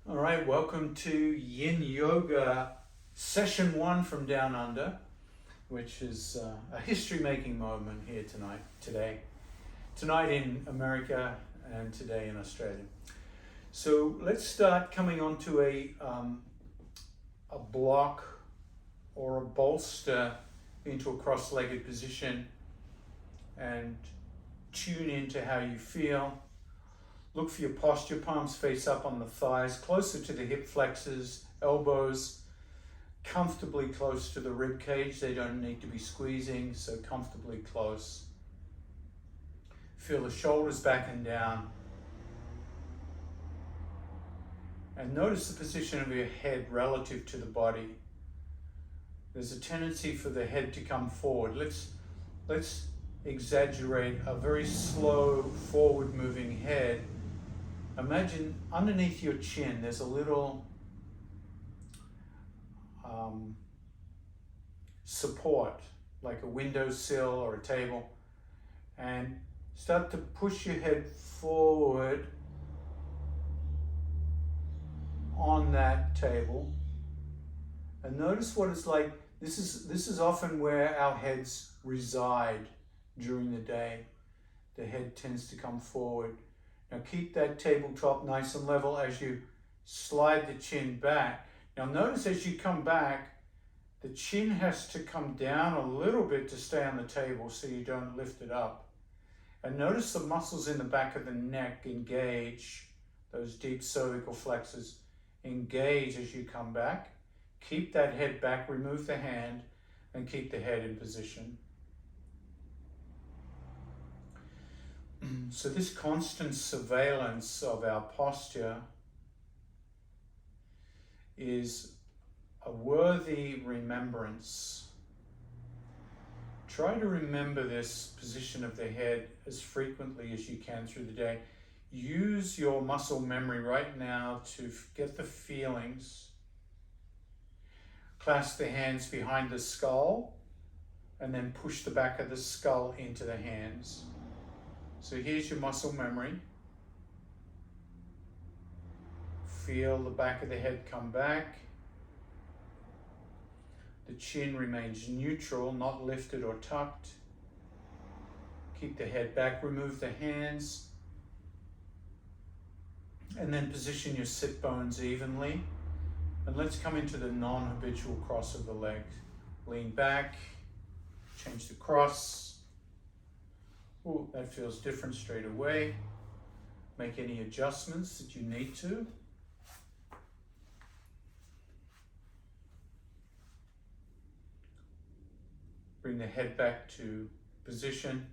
All right, welcome to Yin Yoga session 1 from Down Under, which is a history-making moment here tonight in America and today in Australia. So let's start coming onto a block or a bolster into a cross-legged position and tune into how you feel. Look for your posture, palms face up on the thighs, closer to the hip flexors, elbows comfortably close to the rib cage. They don't need to be squeezing, so comfortably close. Feel the shoulders back and down. And notice the position of your head relative to the body. There's a tendency for the head to come forward. Let's exaggerate a very slow forward moving head. Imagine underneath your chin there's a little support, like a windowsill or a table, and start to push your head forward on that table. And notice what it's like. This is often where our heads reside during the day. The head tends to come forward. Now keep that tabletop nice and level as you slide the chin back. Now notice as you come back, the chin has to come down a little bit to stay on the table so you don't lift it up. And notice the muscles in the back of the neck engage, those deep cervical flexors engage as you come back. Keep that head back, remove the hand, and keep the head in position. So this constant surveillance of our posture is a worthy remembrance. Try to remember this position of the head as frequently as you can through the day. Use your muscle memory right now to get the feelings. Clasp the hands behind the skull and then push the back of the skull into the hands. So here's your muscle memory. Feel the back of the head come back. The chin remains neutral, not lifted or tucked. Keep the head back, remove the hands. And then position your sit bones evenly. And let's come into the non-habitual cross of the legs. Lean back, change the cross. Ooh, that feels different straight away. Make any adjustments that you need to. Bring the head back to position.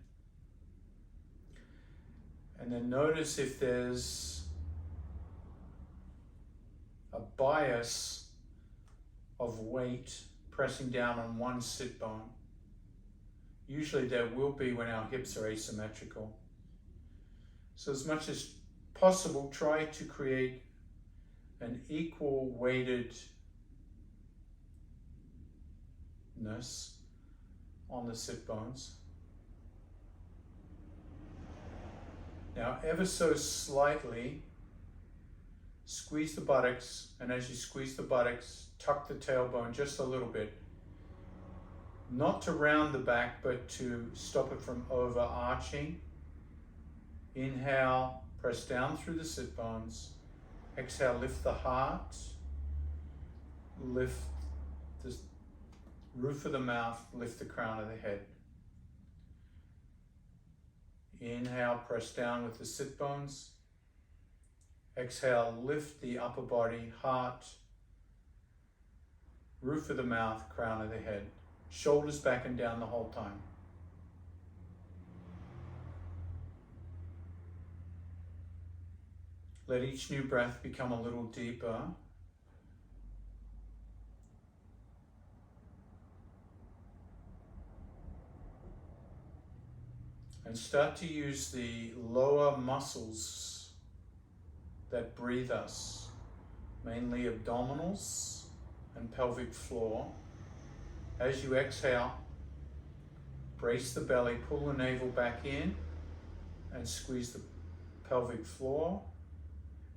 And then notice if there's a bias of weight pressing down on one sit bone. Usually there will be when our hips are asymmetrical. So as much as possible, try to create an equal weightedness on the sit bones. Now ever so slightly, squeeze the buttocks, and as you squeeze the buttocks, tuck the tailbone just a little bit. Not to round the back, but to stop it from overarching. Inhale, press down through the sit bones. Exhale, lift the heart. Lift the roof of the mouth, lift the crown of the head. Inhale, press down with the sit bones. Exhale, lift the upper body, heart, roof of the mouth, crown of the head. Shoulders back and down the whole time. Let each new breath become a little deeper. And start to use the lower muscles that breathe us, mainly abdominals and pelvic floor. As you exhale, brace the belly, pull the navel back in and squeeze the pelvic floor.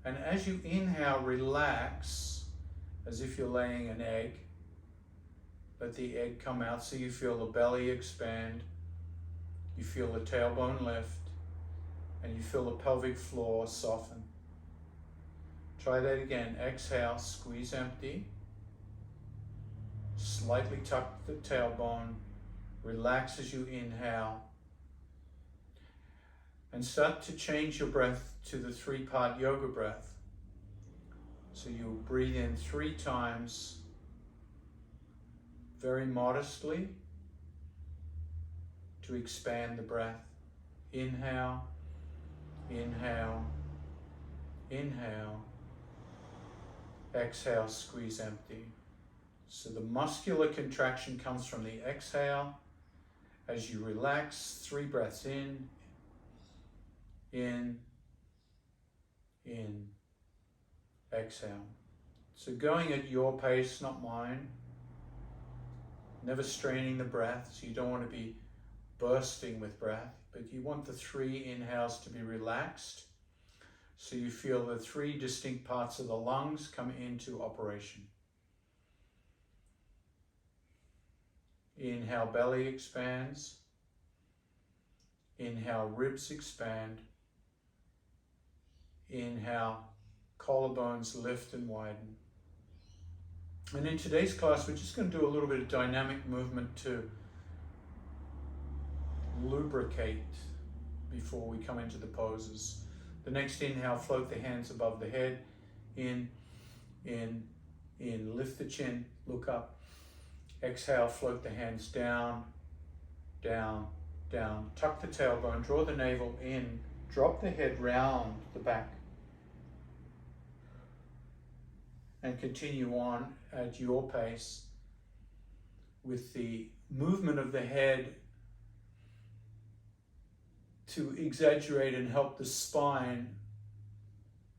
And as you inhale, relax as if you're laying an egg. Let the egg come out so you feel the belly expand, you feel the tailbone lift, and you feel the pelvic floor soften. Try that again. Exhale, squeeze empty. Slightly tuck the tailbone. Relax as you inhale. And start to change your breath to the 3-part yoga breath. So you'll breathe in 3 times, very modestly, to expand the breath. Inhale, inhale, inhale. Exhale, squeeze empty. So the muscular contraction comes from the exhale. As you relax, 3 breaths in, exhale. So going at your pace, not mine. Never straining the breath, so you don't want to be bursting with breath, but you want the 3 inhales to be relaxed, so you feel the 3 distinct parts of the lungs come into operation. Inhale, belly expands. Inhale, ribs expand. Inhale, collarbones lift and widen. And in today's class, we're just going to do a little bit of dynamic movement to lubricate before we come into the poses. The next inhale, float the hands above the head. In, lift the chin, look up. Exhale, float the hands down, down, down. Tuck the tailbone, draw the navel in, drop the head round the back. And continue on at your pace with the movement of the head to exaggerate and help the spine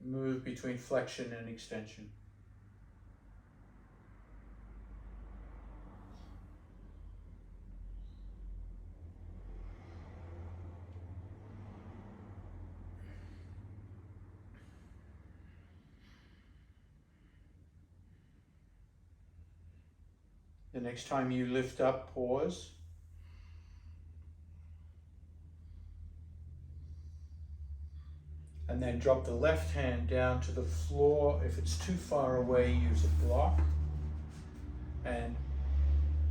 move between flexion and extension. The next time you lift up, pause. And then drop the left hand down to the floor. If it's too far away, use a block. And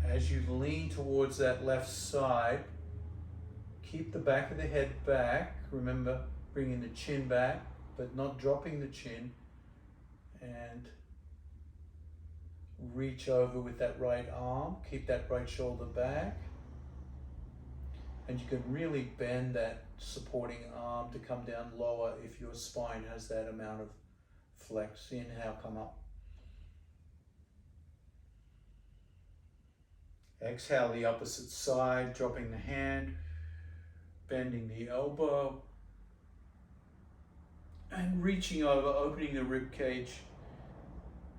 as you lean towards that left side, keep the back of the head back. Remember, bringing the chin back, but not dropping the chin. And reach over with that right arm. Keep that right shoulder back. And you can really bend that supporting arm to come down lower if your spine has that amount of flex. Inhale, come up. Exhale, the opposite side, dropping the hand, bending the elbow, and reaching over, opening the rib cage,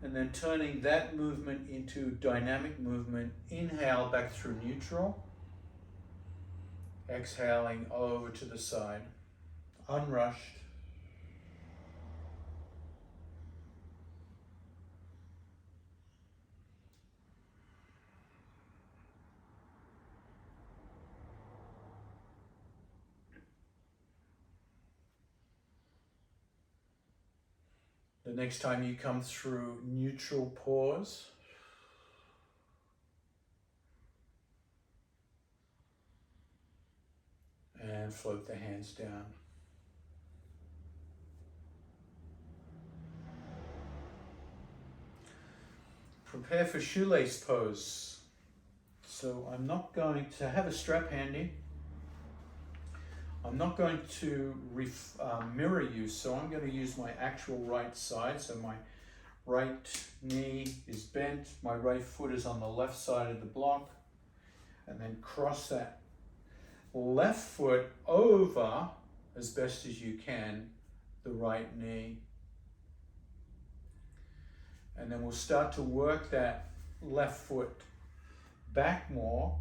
and then turning that movement into dynamic movement. Inhale back through neutral. Exhaling over to the side, unrushed. The next time you come through neutral, pause. And float the hands down. Prepare for shoelace pose. So I'm not going to have a strap handy. I'm not going to mirror you, so I'm going to use my actual right side. So my right knee is bent, my right foot is on the left side of the block, and then cross that left foot over as best as you can the right knee. And then we'll start to work that left foot back more,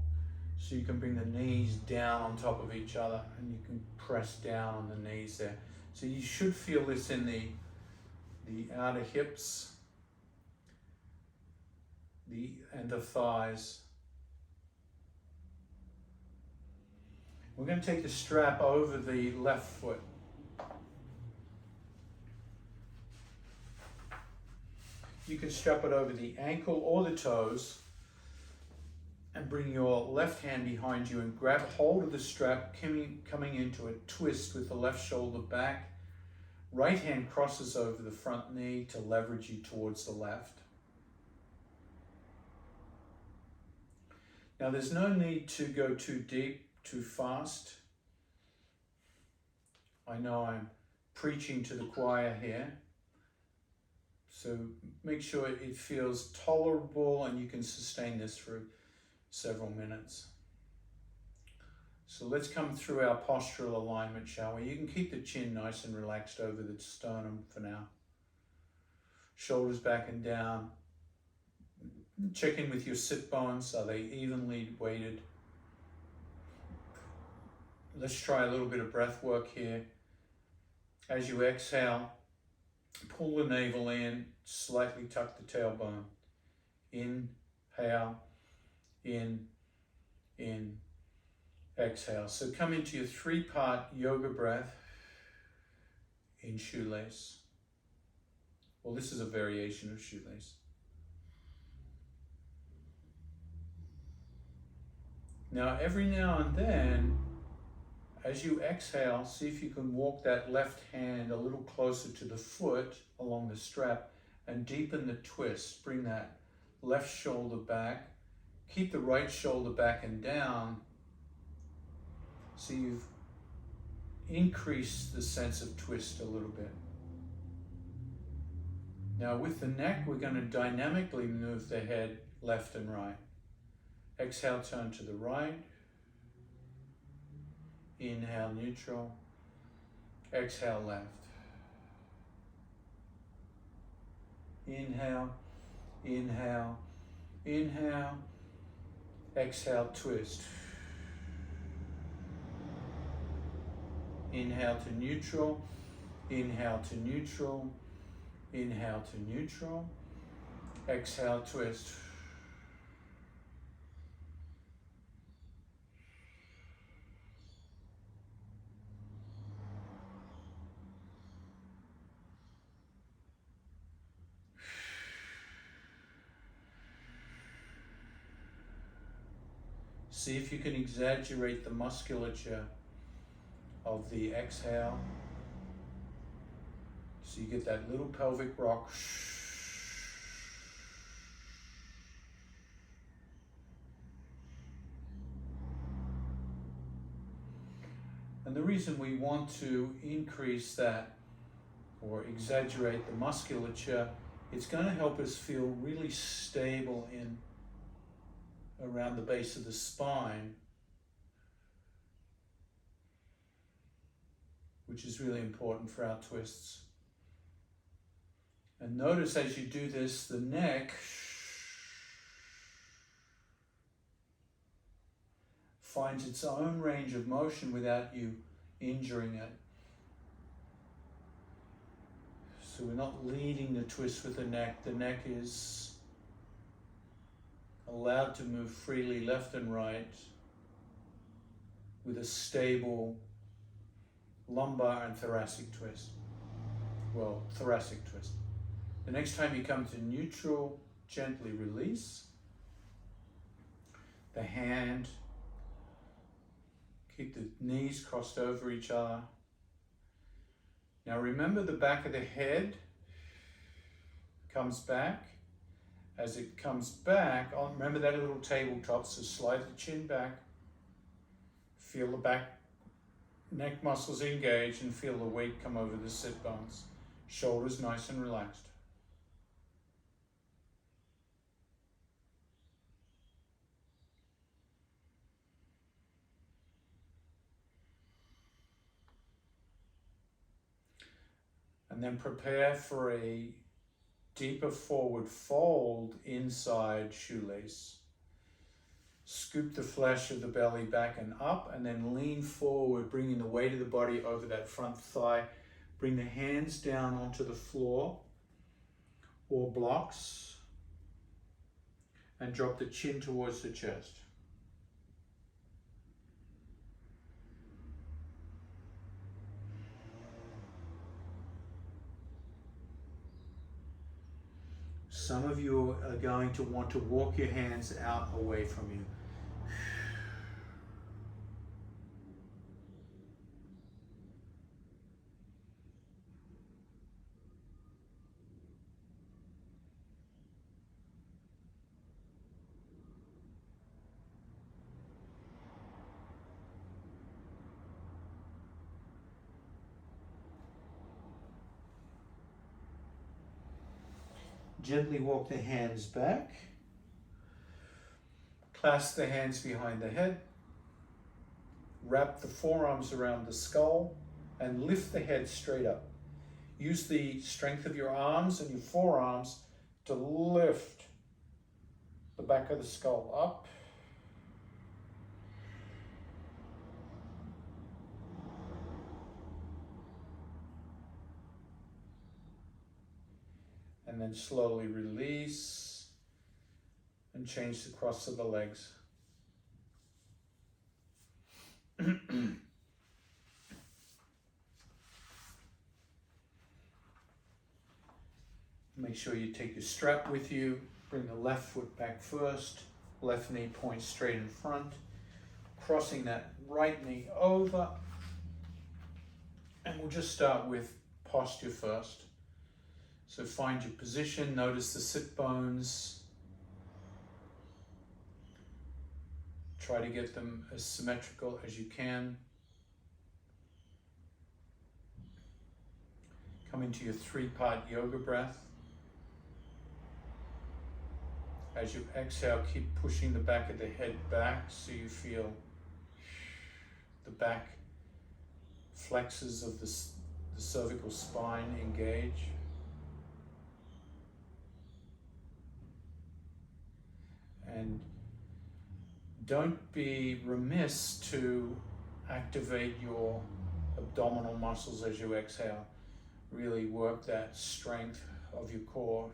so you can bring the knees down on top of each other and you can press down on the knees there. So you should feel this in the the outer hips, and the thighs. We're going to take the strap over the left foot. You can strap it over the ankle or the toes and bring your left hand behind you and grab hold of the strap, coming into a twist with the left shoulder back. Right hand crosses over the front knee to leverage you towards the left. Now there's no need to go too deep, too fast. I know I'm preaching to the choir here. So make sure it feels tolerable and you can sustain this for several minutes. So let's come through our postural alignment, shall we? You can keep the chin nice and relaxed over the sternum for now. Shoulders back and down. Check in with your sit bones. Are they evenly weighted? Let's try a little bit of breath work here. As you exhale, pull the navel in, slightly tuck the tailbone. Inhale, in, exhale. So come into your 3-part yoga breath in shoelace. Well, this is a variation of shoelace. Now, every now and then, as you exhale, see if you can walk that left hand a little closer to the foot along the strap and deepen the twist. Bring that left shoulder back. Keep the right shoulder back and down. So you've increased the sense of twist a little bit. Now with the neck, we're going to dynamically move the head left and right. Exhale, turn to the right. Inhale, neutral. Exhale, left. Inhale, inhale, inhale. Exhale, twist. Inhale to neutral. Inhale to neutral. Inhale to neutral. Exhale, twist. See if you can exaggerate the musculature of the exhale. So you get that little pelvic rock. And the reason we want to increase that or exaggerate the musculature, it's going to help us feel really stable in around the base of the spine, which is really important for our twists. And notice as you do this, the neck finds its own range of motion without you injuring it. So we're not leading the twist with the neck. The neck is allowed to move freely left and right with a stable lumbar and thoracic twist. Well, thoracic twist. The next time you come to neutral, gently release the hand. Keep the knees crossed over each other. Now remember the back of the head comes back. As it comes back, remember that little tabletop, so slide the chin back. Feel the back neck muscles engage and feel the weight come over the sit bones. Shoulders nice and relaxed. And then prepare for a deeper forward fold inside shoelace. Scoop the flesh of the belly back and up, and then lean forward, bringing the weight of the body over that front thigh. Bring the hands down onto the floor. or blocks, and drop the chin towards the chest. Some of you are going to want to walk your hands out away from you. Gently walk the hands back. Clasp the hands behind the head. Wrap the forearms around the skull and lift the head straight up. Use the strength of your arms and your forearms to lift the back of the skull up. And then slowly release and change the cross of the legs. Make sure you take your strap with you. Bring the left foot back first. Left knee points straight in front. Crossing that right knee over. And we'll just start with posture first. So find your position. Notice the sit bones. Try to get them as symmetrical as you can. Come into your 3-part yoga breath. As you exhale, keep pushing the back of the head back so you feel the back flexors of the cervical spine engage. And don't be remiss to activate your abdominal muscles as you exhale. Really work that strength of your core.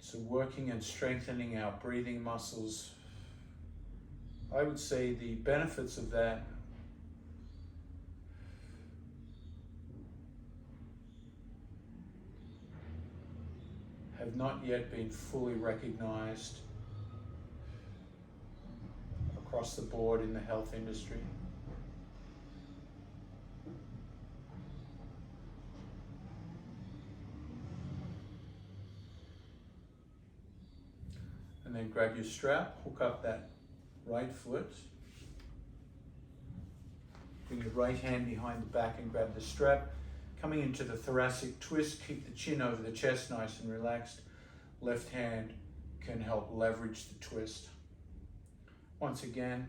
So working and strengthening our breathing muscles, I would say the benefits of that have not yet been fully recognized across the board in the health industry. And then grab your strap, hook up that right foot. Bring your right hand behind the back and grab the strap. Coming into the thoracic twist, keep the chin over the chest nice and relaxed. Left hand can help leverage the twist. Once again,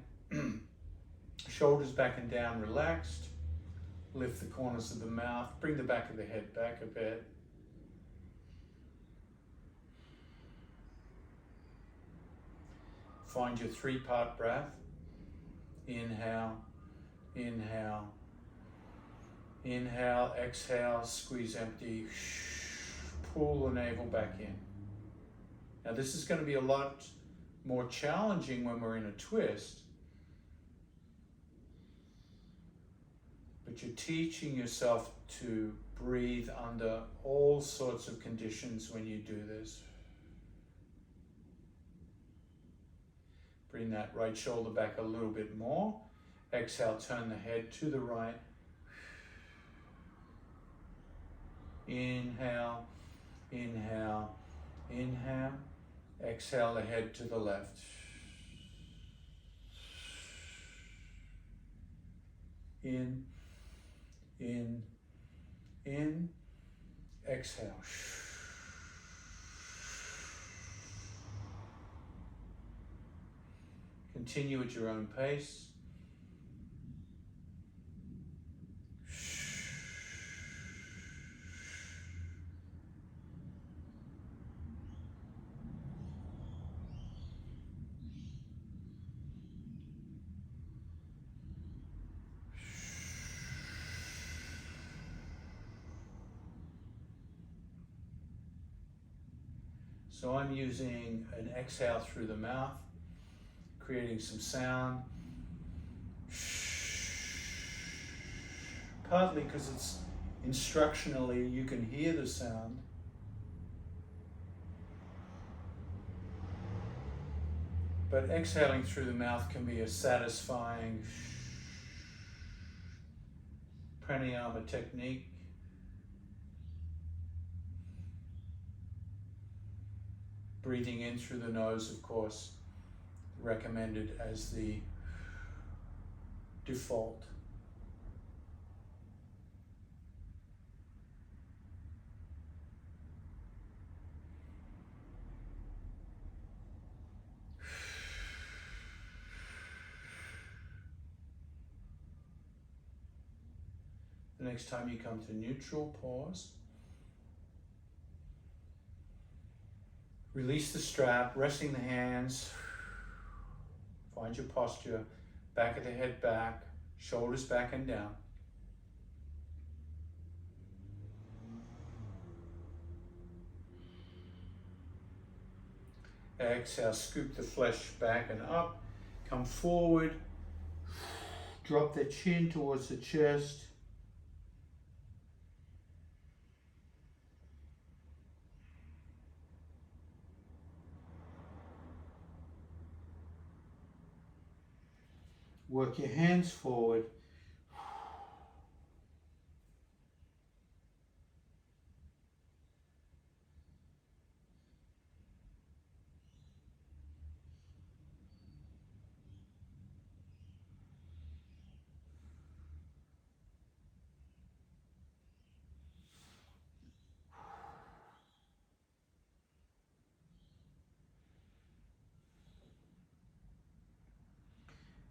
shoulders back and down, relaxed. Lift the corners of the mouth, bring the back of the head back a bit. Find your 3-part breath. Inhale, inhale, inhale, exhale, squeeze empty, pull the navel back in. Now this is going to be a lot more challenging when we're in a twist, but you're teaching yourself to breathe under all sorts of conditions when you do this. Bring that right shoulder back a little bit more. Exhale, turn the head to the right. Inhale, inhale, inhale. Exhale the head to the left. In, in, in. Exhale. Continue at your own pace. So I'm using an exhale through the mouth, creating some sound. Partly because it's instructionally, you can hear the sound. But exhaling through the mouth can be a satisfying pranayama technique. Breathing in through the nose, of course, recommended as the default. The next time you come to neutral, pause. Release the strap, resting the hands. Find your posture, back of the head back, shoulders back and down. Exhale, scoop the flesh back and up. Come forward, drop the chin towards the chest. Work your hands forward.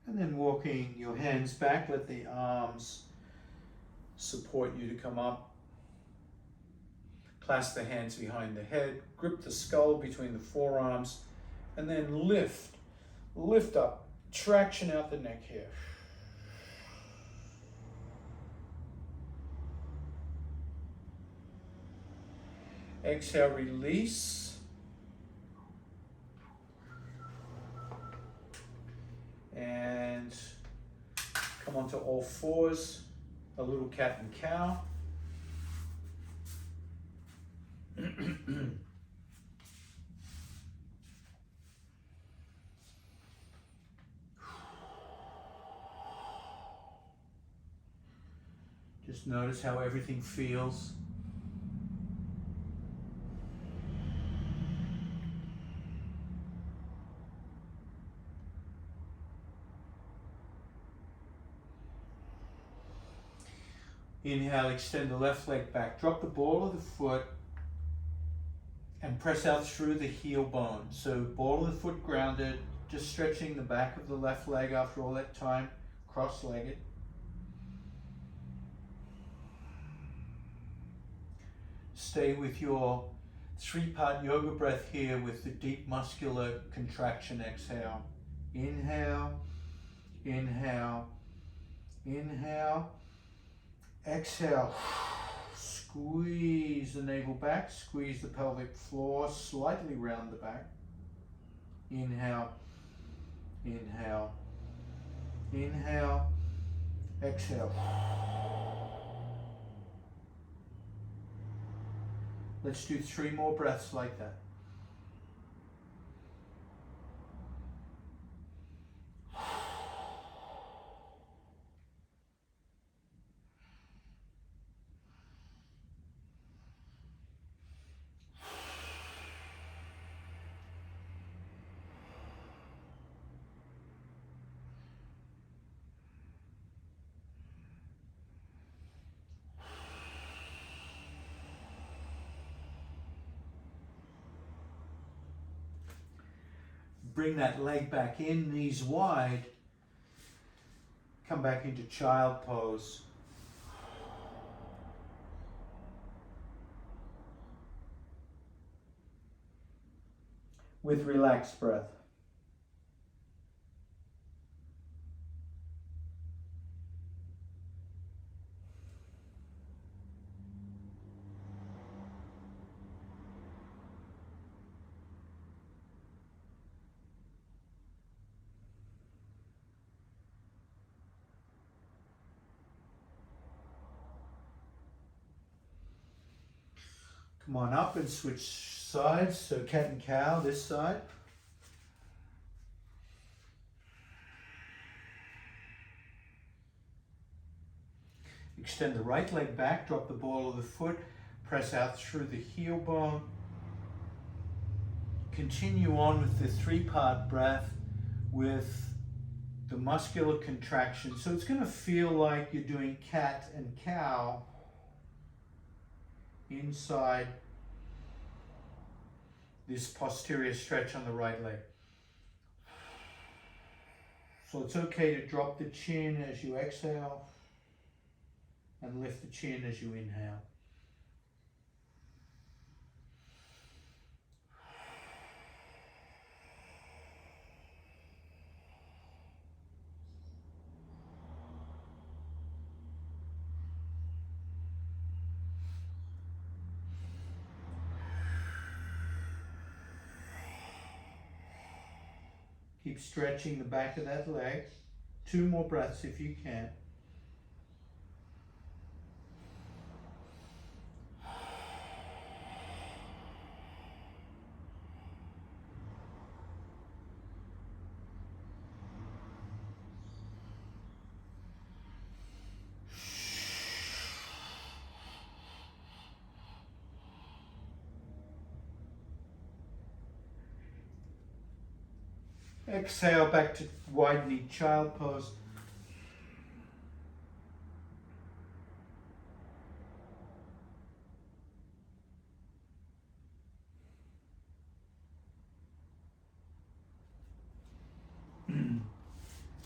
And then walking your hands back, let the arms support you to come up. Clasp the hands behind the head, grip the skull between the forearms, and then lift up, traction out the neck here. Exhale, release. And come onto all fours, a little cat and cow. Just notice how everything feels. Inhale, extend the left leg back. Drop the ball of the foot and press out through the heel bone. So ball of the foot grounded, just stretching the back of the left leg after all that time, cross-legged. Stay with your 3-part yoga breath here with the deep muscular contraction exhale. Inhale, inhale, inhale. Exhale, squeeze the navel back, squeeze the pelvic floor, slightly round the back. Inhale, inhale, inhale, exhale. Let's do 3 more breaths like that. Bring that leg back in, knees wide. Come back into child pose. With relaxed breath. Come on up and switch sides. So cat and cow, this side. Extend the right leg back, drop the ball of the foot, press out through the heel bone. Continue on with the three-part breath with the muscular contraction. So it's going to feel like you're doing cat and cow inside this posterior stretch on the right leg. So it's okay to drop the chin as you exhale and lift the chin as you inhale. Keep stretching the back of that leg. 2 more breaths if you can. Exhale back to widening child pose.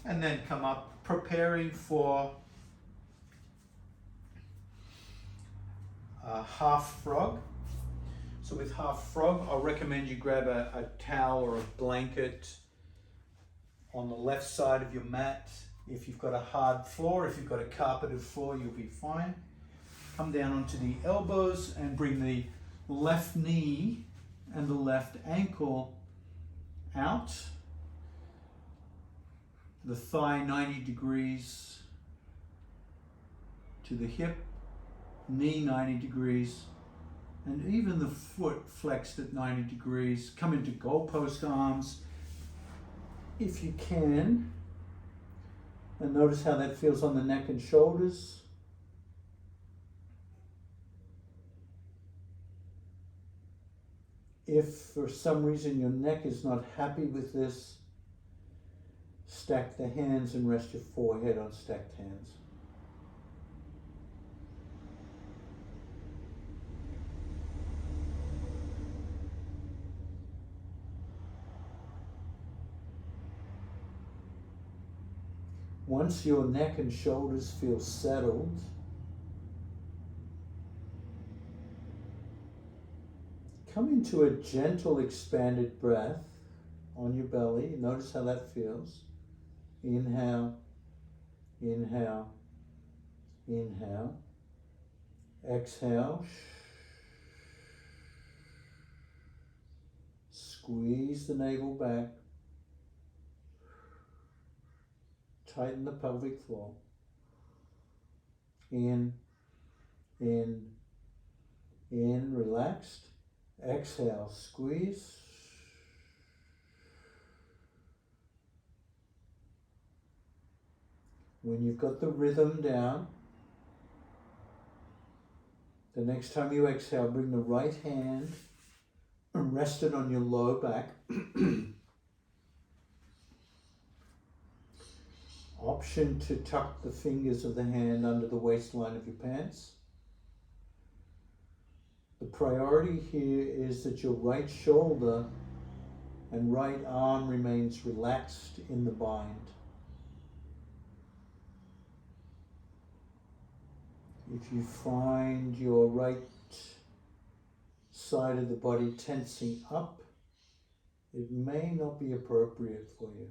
And then come up, preparing for a half frog. So with half frog, I'll recommend you grab a towel or a blanket on the left side of your mat. If you've got a hard floor, if you've got a carpeted floor, you'll be fine. Come down onto the elbows and bring the left knee and the left ankle out. The thigh 90 degrees to the hip, knee 90 degrees, and even the foot flexed at 90 degrees. Come into goalpost arms if you can, and notice how that feels on the neck and shoulders. If for some reason your neck is not happy with this, stack the hands and rest your forehead on stacked hands. Once your neck and shoulders feel settled, come into a gentle expanded breath on your belly. Notice how that feels. Inhale, inhale, inhale. Exhale. Squeeze the navel back. Tighten the pelvic floor. In, relaxed. Exhale, squeeze. When you've got the rhythm down, the next time you exhale, bring the right hand and rest it on your lower back. Option to tuck the fingers of the hand under the waistline of your pants. The priority here is that your right shoulder and right arm remains relaxed in the bind. If you find your right side of the body tensing up, it may not be appropriate for you.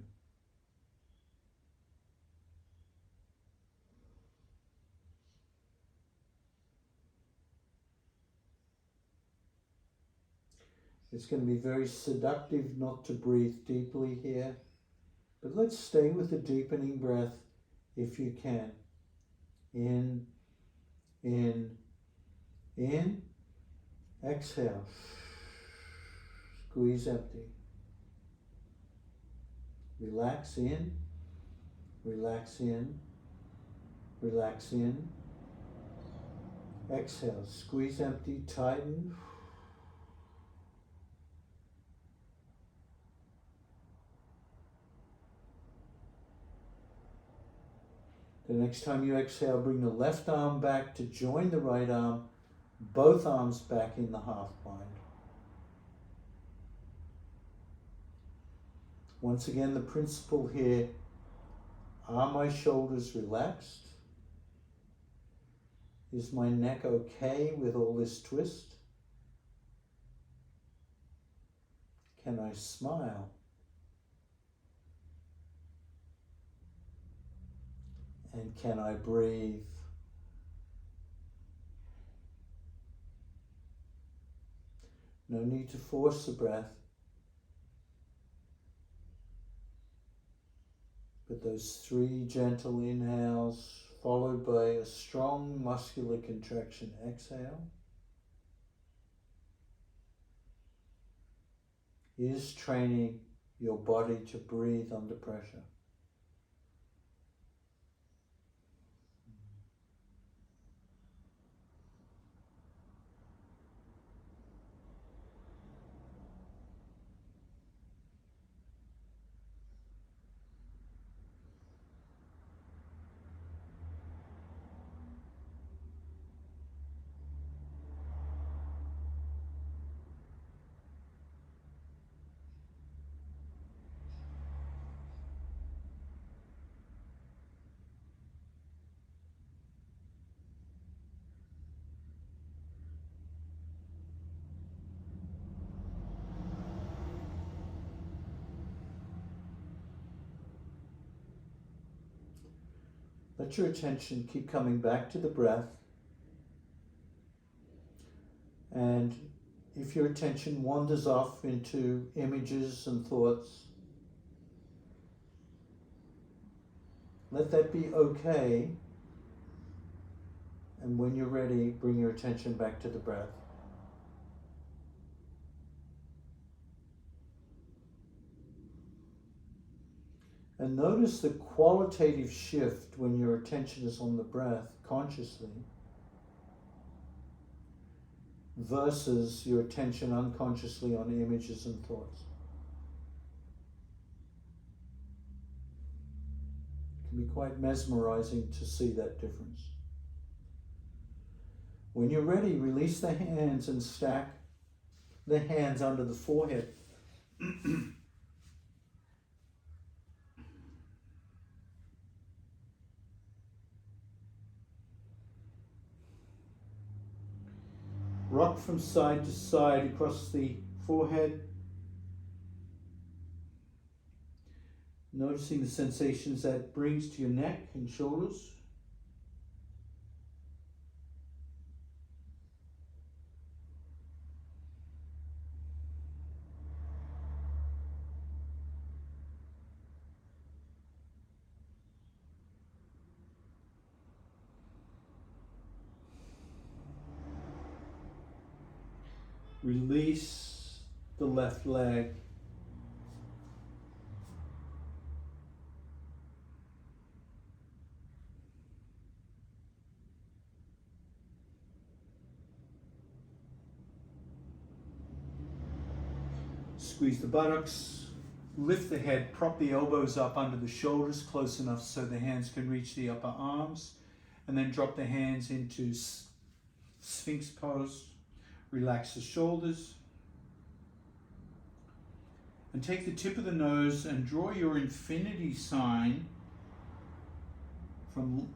It's going to be very seductive not to breathe deeply here, but let's stay with the deepening breath if you can. In, Exhale. Squeeze empty. Relax in, relax in, relax in. Exhale. Squeeze empty, tighten. The next time you exhale, bring the left arm back to join the right arm, both arms back in the half bind. Once again, the principle here, are my shoulders relaxed? Is my neck okay with all this twist? Can I smile? And can I breathe? No need to force the breath, but those 3 gentle inhales followed by a strong muscular contraction. Exhale is training your body to breathe under pressure. Let your attention keep coming back to the breath. And if your attention wanders off into images and thoughts, let that be okay. And when you're ready, bring your attention back to the breath. And notice the qualitative shift when your attention is on the breath consciously versus your attention unconsciously on images and thoughts. It can be quite mesmerizing to see that difference. When you're ready, release the hands and stack the hands under the forehead. Rock from side to side across the forehead. Noticing the sensations that brings to your neck and shoulders. Release the left leg. Squeeze the buttocks, lift the head, prop the elbows up under the shoulders close enough so the hands can reach the upper arms, and then drop the hands into Sphinx pose. Relax the shoulders. And take the tip of the nose and draw your infinity sign from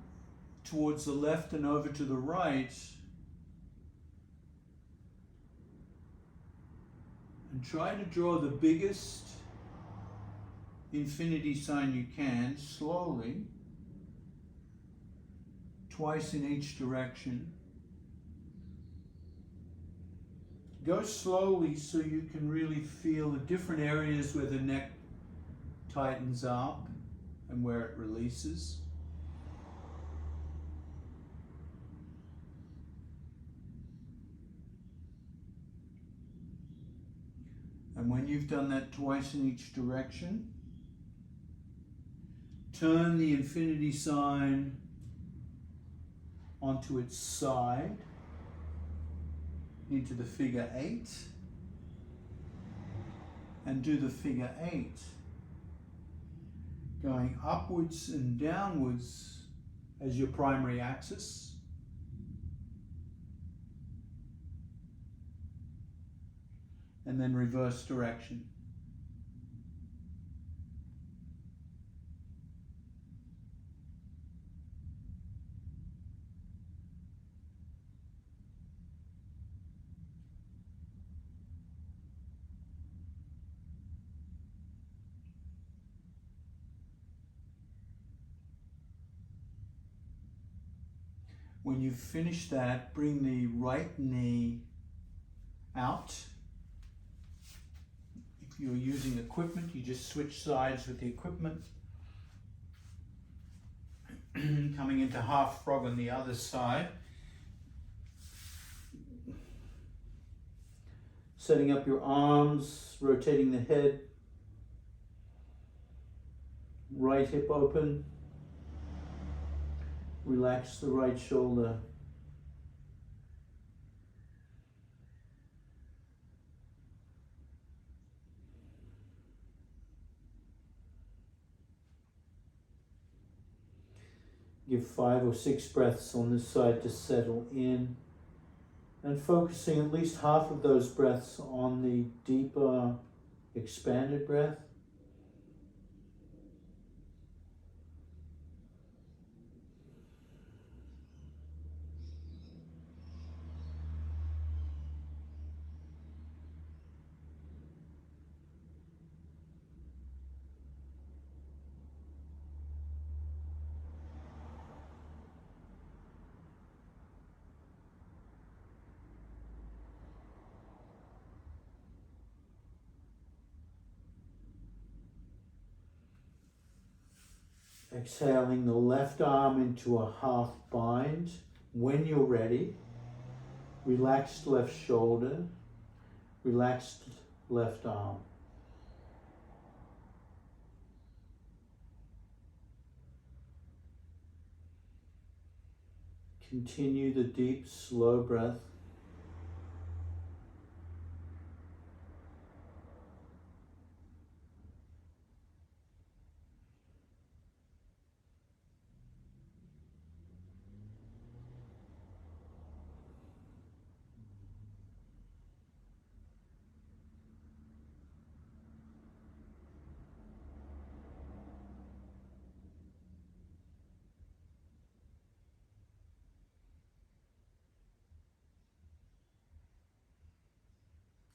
towards the left and over to the right. And try to draw the biggest infinity sign you can, slowly, twice in each direction. Go slowly so you can really feel the different areas where the neck tightens up and where it releases. And when you've done that twice in each direction, turn the infinity sign onto its side into the figure 8 and do the figure 8 going upwards and downwards as your primary axis, and then reverse direction. When you've finished that, bring the right knee out. If you're using equipment, you just switch sides with the equipment. Coming into half frog on the other side. Setting up your arms, rotating the head. Right hip open. Relax the right shoulder. Give 5 or 6 breaths on this side to settle in, and focusing at least half of those breaths on the deeper, expanded breath. Exhaling the left arm into a half bind. When you're ready, relaxed left shoulder, relaxed left arm. Continue the deep, slow breath.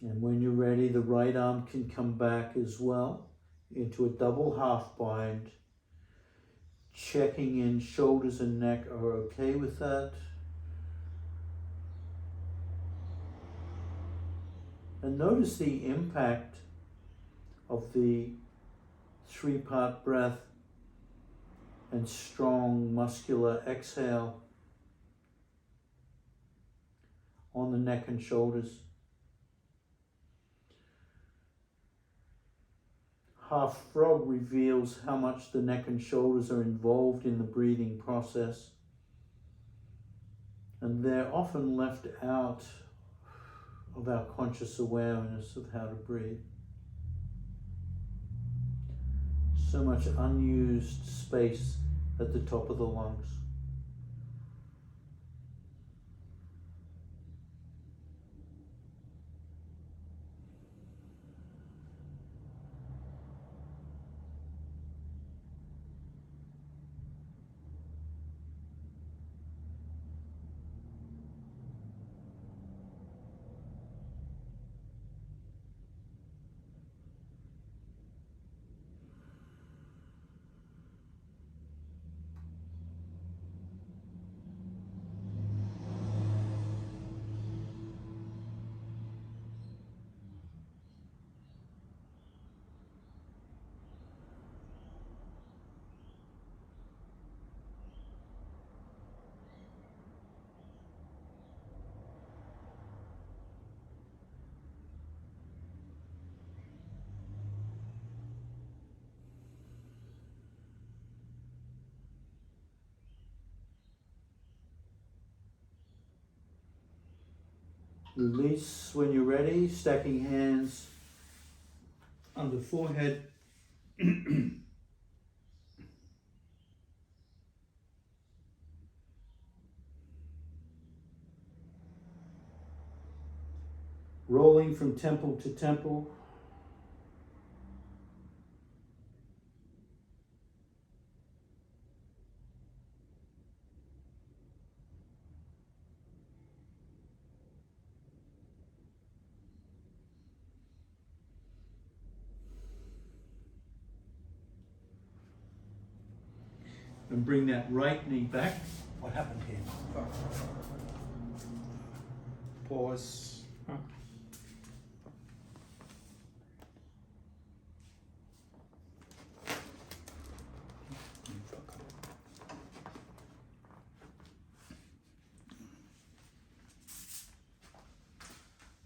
And when you're ready, the right arm can come back as well into a double half bind. Checking in, shoulders and neck are okay with that. And notice the impact of the 3-part breath and strong muscular exhale on the neck and shoulders. Half frog reveals how much the neck and shoulders are involved in the breathing process, and they're often left out of our conscious awareness of how to breathe. So much unused space at the top of the lungs. Release when you're ready, stacking hands under forehead. Rolling from temple to temple. And bring that right knee back. What happened here? Pause.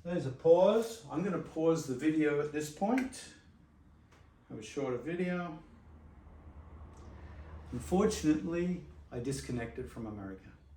There's a pause. I'm going to pause the video at this point. Have a shorter video. Unfortunately, I disconnected from America.